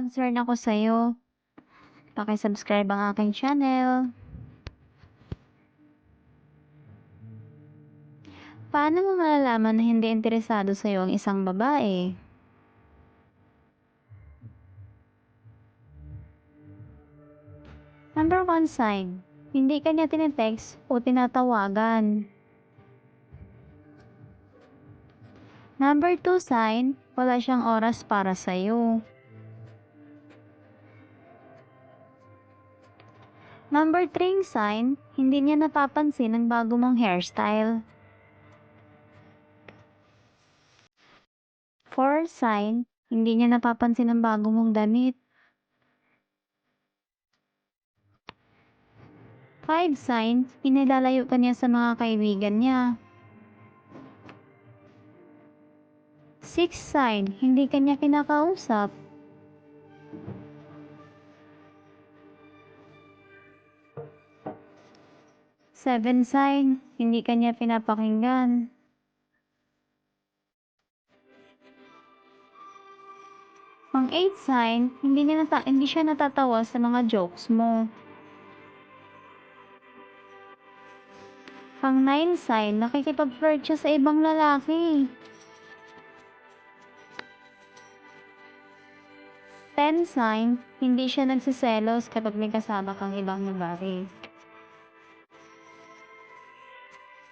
Concern ako sa'yo. Paki-subscribe ang aking channel. Paano mo malalaman na hindi interesado sa'yo ang isang babae? Number 1 sign, hindi ka niya tinetext o tinatawagan. Number 2 sign, wala siyang oras para sa'yo. Number 3 sign, hindi niya napapansin ang bago mong hairstyle. 4 sign, hindi niya napapansin ang bago mong damit. 5 sign, inilalayo ka niya sa mga kaibigan niya. 6 sign, hindi ka niya kinakausap. 7 sign, hindi ka niya pinapakinggan. 8 sign, hindi siya natatawa sa mga jokes mo. 9 sign, nakikipag-flirt siya sa ibang lalaki. 10 sign, hindi siya nagsiselos kapag may kasama kang ibang babae.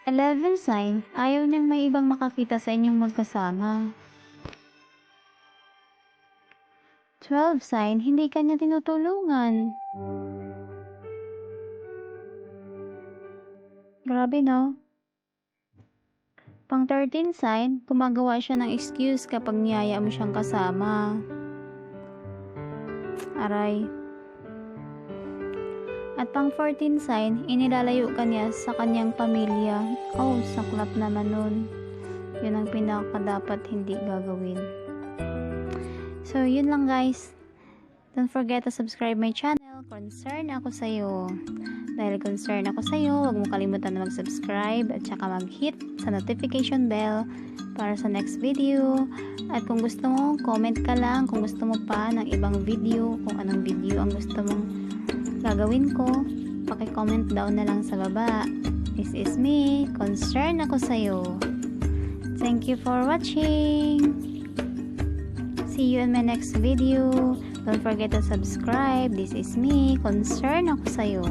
11 sign, ayaw niyang may ibang makakita sa inyong magkasama. 12 sign, hindi ka niya tinutulungan. Grabe no? 13 sign, gumagawa siya ng excuse kapag niyaya mo siyang kasama. Aray. At 14 sign, inilalayo ka niya sa kanyang pamilya. Oh, saklap naman nun. Yun ang pinaka-dapat hindi gagawin. So, yun lang guys. Don't forget to subscribe my channel. Concern ako sa'yo. Dahil concern ako sa'yo, huwag mo kalimutan na mag-subscribe at saka mag-hit sa notification bell para sa next video. At kung gusto mo, comment ka lang kung gusto mo pa ng ibang video, kung anong video ang gusto mong gagawin ko. Paki-comment down na lang sa baba. This is me. Concern ako sa'yo. Thank you for watching. See you in my next video. Don't forget to subscribe. This is me. Concern ako sa'yo.